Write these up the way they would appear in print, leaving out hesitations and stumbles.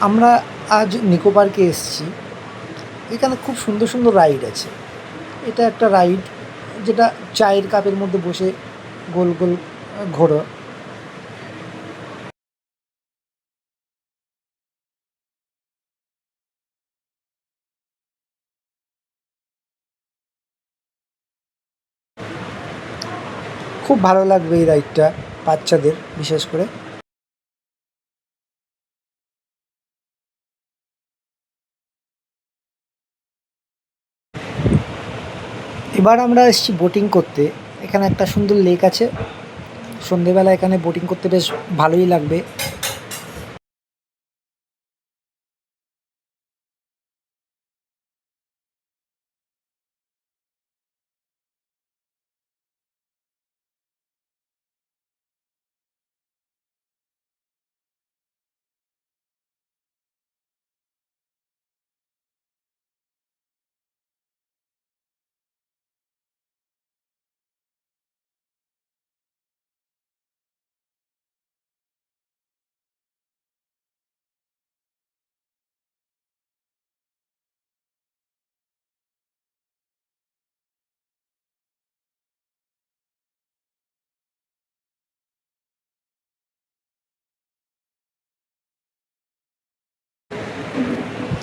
আমরা আজ নিকো পার্কে এসেছি। এখানে খুব সুন্দর সুন্দর রাইড আছে। এটা একটা রাইড যেটা চায়ের কাপের মধ্যে বসে গোল গোল ঘোরো। খুব ভালো লাগবে এই রাইডটা বাচ্চাদের বিশেষ করে। এবার আমরা এসেছি বোটিং করতে। এখানে একটা সুন্দর লেক আছে। সন্ধেবেলা এখানে বোটিং করতে বেশ ভালোই লাগবে।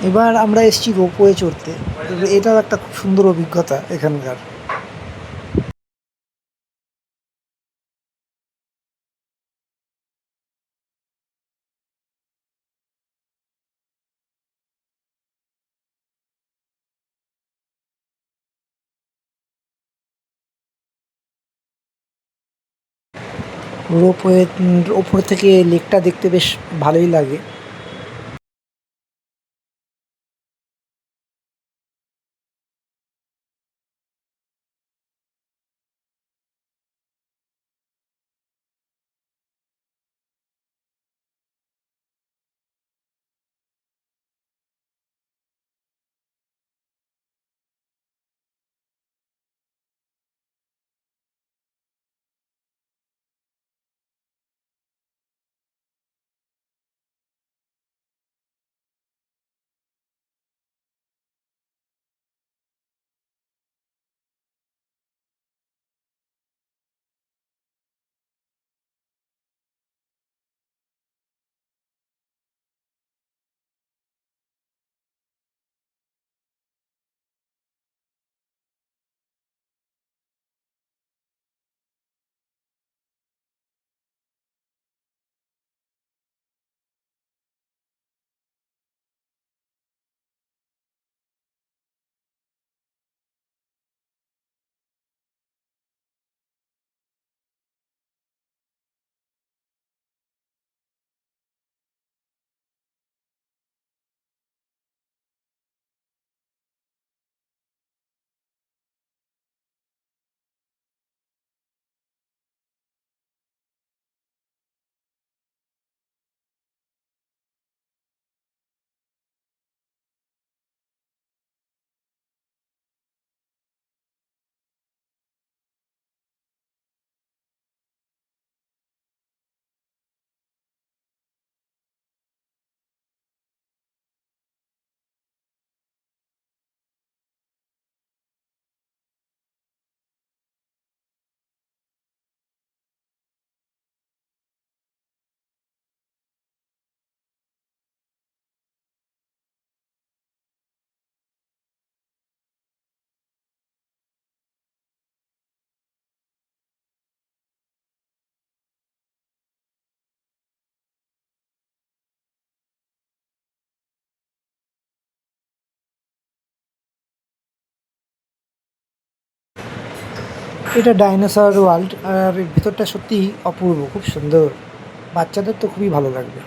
এবার আমরা এসেছি রোপওয়ে চড়তে। এটাও একটা খুব সুন্দর অভিজ্ঞতা এখানকার। রোপওয়ে ওপর থেকে লেকটা দেখতে বেশ ভালোই লাগে। এটা ডাইনোসর ওয়ার্ল্ড, আর এর ভিতরটা সত্যিই অপূর্ব, খুব সুন্দর। বাচ্চাদের তো খুবই ভালো লাগবে।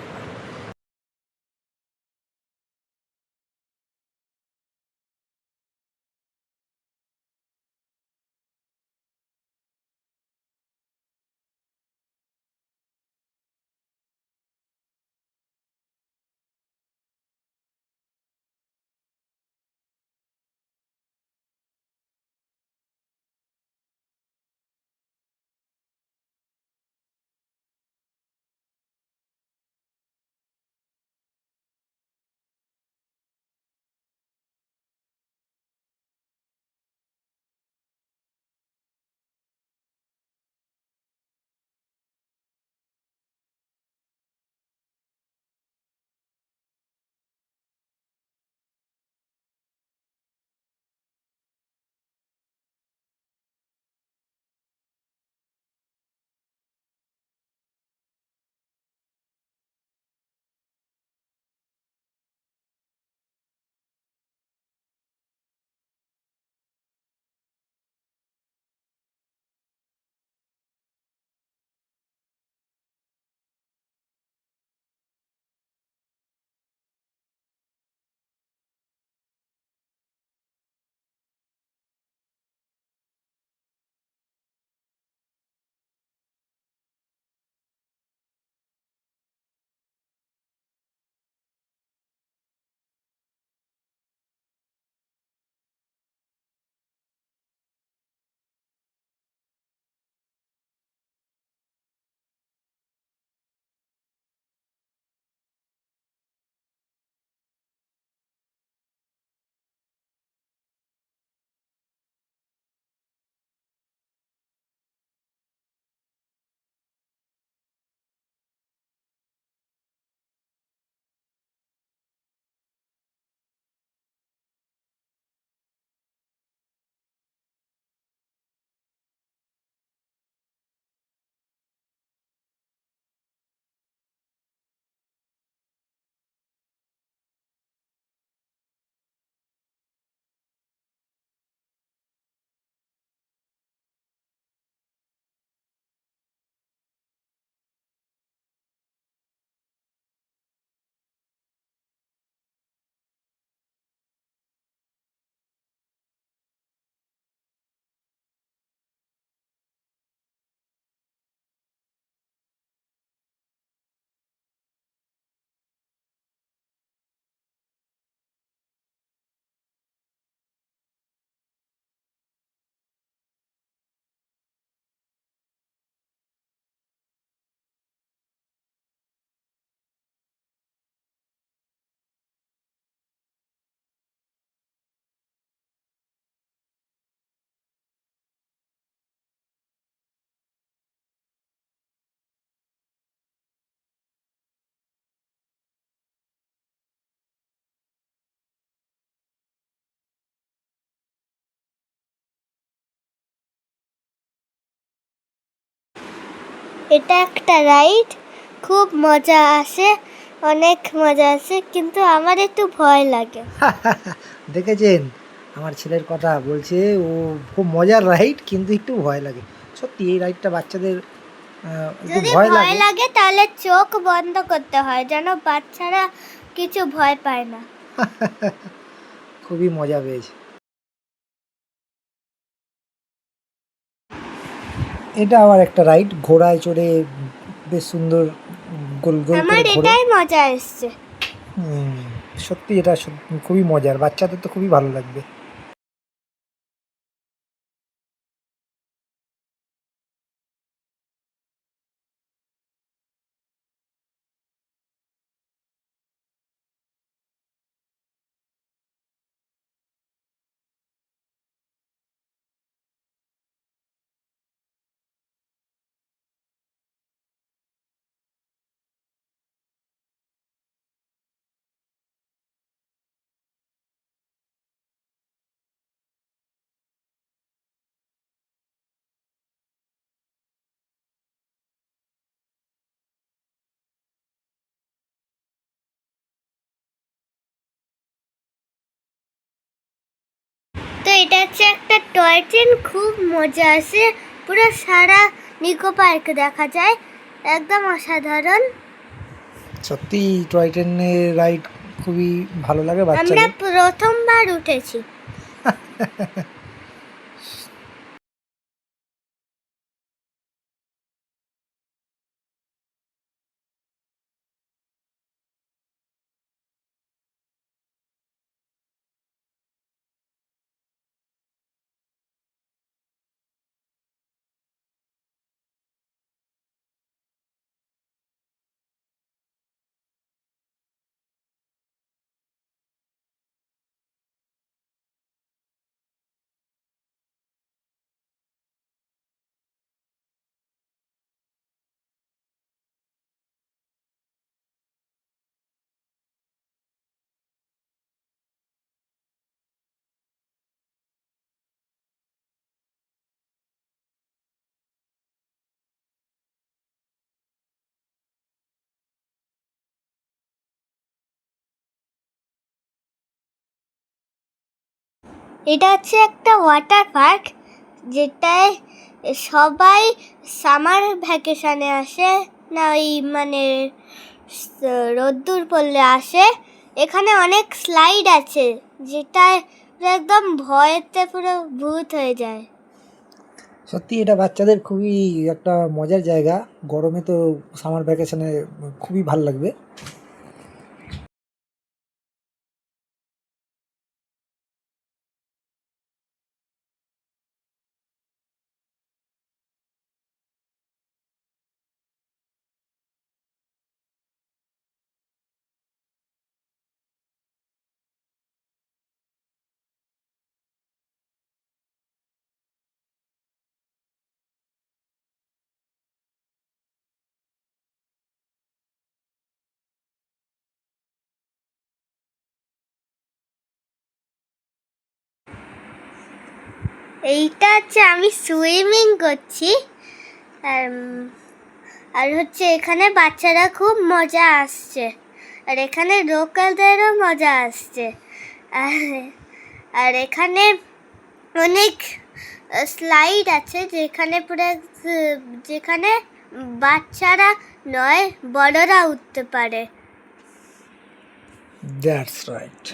এটা একটা রাইড, খুব মজা আসে, অনেক মজা আসে, কিন্তু আমার একটু ভয় লাগে। দেখেছেন আমার ছেলের কথা বলছে, ও খুব মজার রাইড কিন্তু একটু ভয় লাগে। সত্যি এই রাইডটা বাচ্চাদের একটু যদি ভয় ভয় লাগে। লাগে তাহলে চোখ বন্ধ করতে হয়, যেন বাচ্চারা কিছু ভয় পায় না। খুবই মজা পেয়েছে। এটা আবার একটা রাইড, ঘোড়ায় চড়ে বেশ সুন্দর গোল গোল আমার করে ঘোরে। এটাই মজা এসছে। সত্যি এটা খুবই মজার, বাচ্চাদের তো খুবই ভালো লাগবে। তো এটা হচ্ছে একটা টয় ট্রেন, খুব মজা আসে, পুরো সারা নিকো পার্ক দেখা যায়, একদম অসাধারণ। সত্যি টয় ট্রেনের রাইড খুবই ভালো লাগে আমরা বাচ্চাদের। প্রথমবার উঠেছি। এটা হচ্ছে একটা ওয়াটার পার্ক, যেটায় সবাই সামার ভ্যাকেশনে আসে, না ওই মানে রোদ্দুর পড়লে আসে। এখানে অনেক স্লাইড আছে, যেটায় একদম ভয়েতে পুরো ভূত হয়ে যায়। সত্যি এটা বাচ্চাদের খুবই একটা মজার জায়গা, গরমে তো সামার ভ্যাকেশনে খুবই ভালো লাগবে। এইটা হচ্ছে আমি সুইমিং করছি, আর আর হচ্ছে এখানে বাচ্চারা খুব মজা আসছে, আর এখানে লোকালদেরও মজা আসছে, আর আর এখানে অনেক স্লাইড আছে, যেখানে বাচ্চারা নয় বড়রা উঠতে পারে। That's right.